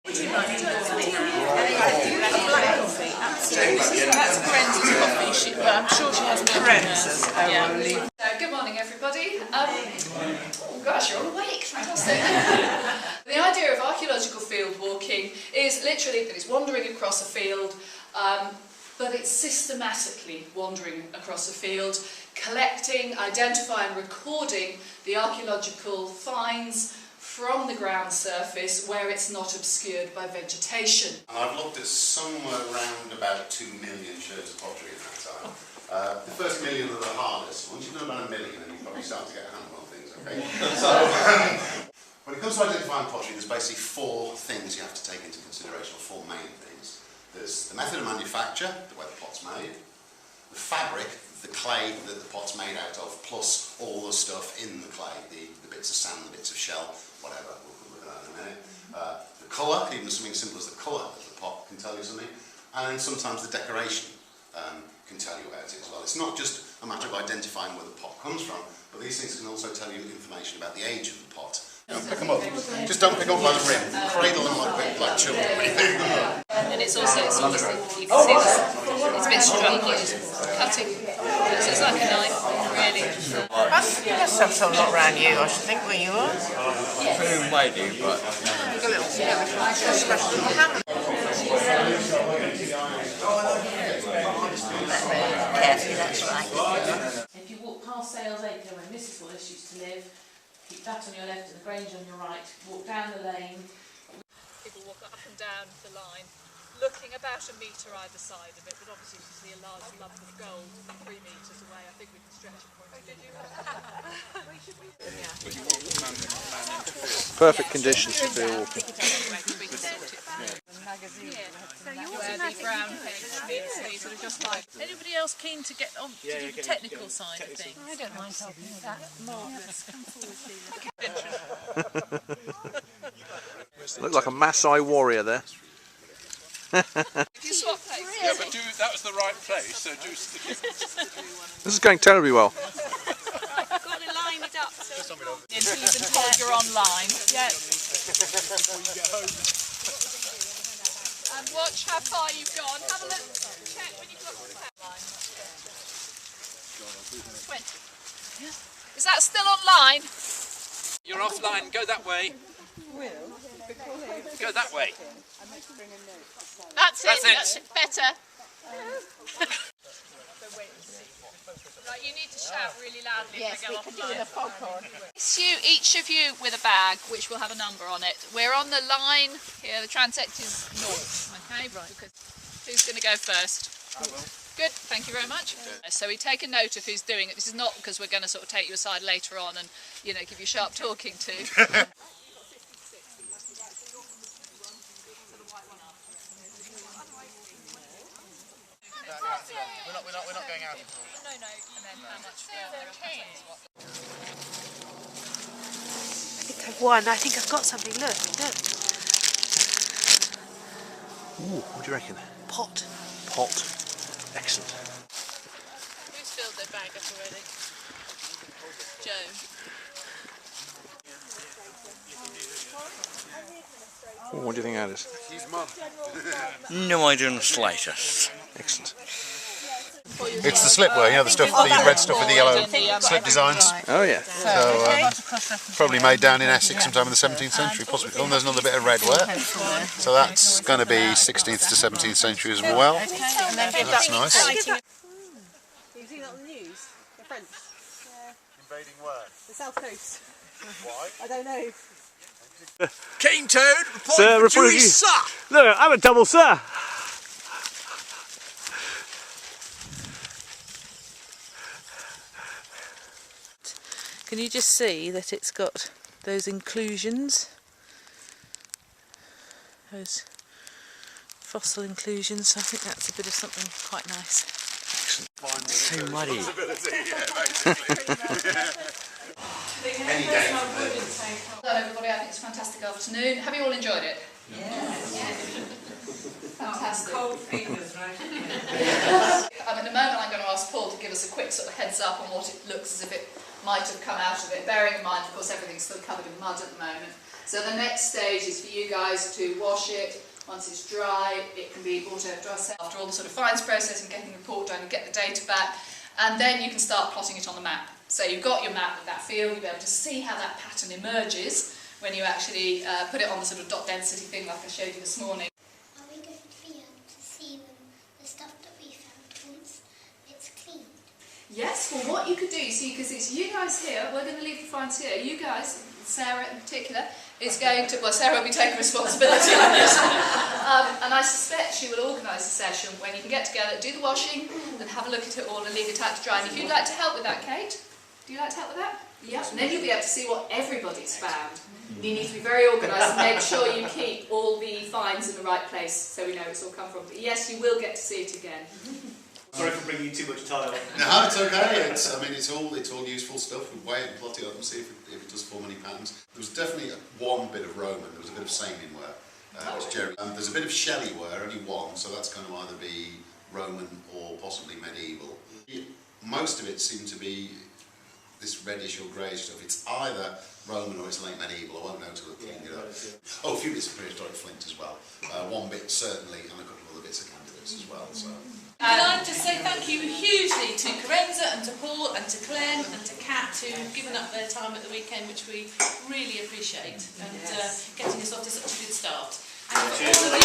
That's Carenza's coffee, but I'm sure she has Carenza's. Good morning, everybody. Oh gosh, you're all awake. Fantastic. The idea of archaeological field walking is literally that it's wandering across a field, but it's systematically wandering across a field, collecting, identifying, recording the archaeological finds from the ground surface where it's not obscured by vegetation. And I've looked at somewhere around about 2 million shards of pottery in that time. The first million are the hardest. Once you know about a million, then you probably start to get a handle on things, okay? So, when it comes to identifying pottery, there's basically 4 things you have to take into consideration, or 4 main things. There's the method of manufacture, the way the pot's made, the fabric, the clay that the pot's made out of, plus all the stuff in the clay, the bits of sand, the bits of shell, whatever, we'll look at that in a minute. The colour, even something simple as the colour of the pot can tell you something, and then sometimes the decoration can tell you about it as well. It's not just a matter of identifying where the pot comes from, but these things can also tell you information about the age of the pot. Don't pick them up. Just don't pick them up by the rim. Cradle them like children when you pick them up. And it's obviously, you can see this, it's been strung using cutting, so it's like a knife, really. You must have some lot around you, I should think, where you are. Maybe, but... You've got a little special little hammer. Carefully, that's right. If you walk past Sales Acre where Mrs. Wallace used to live, keep that on your left and the Grange on your right, walk down the lane. People walk up and down the line, looking about a metre either side of it, but obviously you see a large lump of gold 3 metres away. I think we can stretch a point. Perfect conditions for field walking. Anybody else keen to get on to do the technical side of things? I don't mind helping with that. Marvellous. Come forward, please. Look like a Maasai warrior there. If you swap places. Yeah, but that was the right place, so do stick it. This is going terribly well. I've got to line it up so until you've been told you're online. Yeah. And watch how far you've gone. Have a look. Check when you've got to the line. 20. Is that still online? You're offline, go that way. Go that way. That's it. That's That's better. Right, you need to shout really loudly if we go offline. Each of you with a bag, which will have a number on it. We're on the line here. The transect is north. Okay, right. Who's going to go first? I will. Good, thank you very much. So we take a note of who's doing it. This is not because we're going to sort of take you aside later on and, you know, give you sharp talking to. We're not going out. No, and then how much I think I've won. I think I've got something. Look. Ooh, what do you reckon? Pot. Pot. Excellent. Who's filled their bag up already? Joe. Ooh, what do you think that is? His mum. No idea in the slightest. Excellent. It's the slipware, you know, the stuff, the red stuff with the yellow slip designs. Oh yeah. So probably made down in Essex sometime in the 17th century, possibly. Oh, and there's another bit of red ware. So that's going to be 16th to 17th century as well. That's nice. You've seen that on the news? The French. Invading where? The South Coast. Why? I don't know. Cane Toad, Sir, reporting you. No, I'm a double sir. Can you just see that it's got those inclusions? Those fossil inclusions. I think that's a bit of something quite nice. So muddy. Hello everybody, I think it's a fantastic afternoon. Have you all enjoyed it? Yes. Fantastic. Cold fingers, right? In a moment I'm going to ask Paul to give us a quick sort of heads up on what it looks as if it might have come out of it, bearing in mind, of course, everything's still covered in mud at the moment. So the next stage is for you guys to wash it. Once it's dry, it can be brought over to us after all the sort of fines process and getting the report done and get the data back, and then you can start plotting it on the map. So you've got your map with that field, you'll be able to see how that pattern emerges when you actually put it on the sort of dot density thing like I showed you this morning. Are we going to be able to see the stuff that we found once it's cleaned? Yes, well what you could do, see, because it's you guys here, we're going to leave the finds here, you guys, Sarah in particular, is going to, well Sarah will be taking responsibility on this, and I suspect she will organise a session when you can get together, do the washing and have a look at it all and leave it out to dry. And if you'd like to help with that, Kate, do you like to help with that? Yeah, and then you'll be able to see what everybody's found. You need to be very organised and make sure you keep all the finds in the right place so we know it's all come from. But yes, you will get to see it again. Sorry for bringing you too much tile. No, it's okay. I mean, it's all useful stuff. We weigh it and plot it up and see if it does form any patterns. There was definitely one bit of Roman. There was a bit of Samian ware, which Jerry. There's a bit of Shelley ware, only one, so that's going to either be Roman or possibly medieval. Most of it seemed to be this reddish or greyish stuff. It's either Roman or it's late medieval. I won't know till I clean it up. Oh, a few bits of prehistoric flint as well. One bit certainly, and a couple of other bits of candidates as well. So. And I'd just say thank you hugely to Carenza and to Paul and to Clem and to Kat who've given up their time at the weekend, which we really appreciate, and getting us off to such a good start. And for all of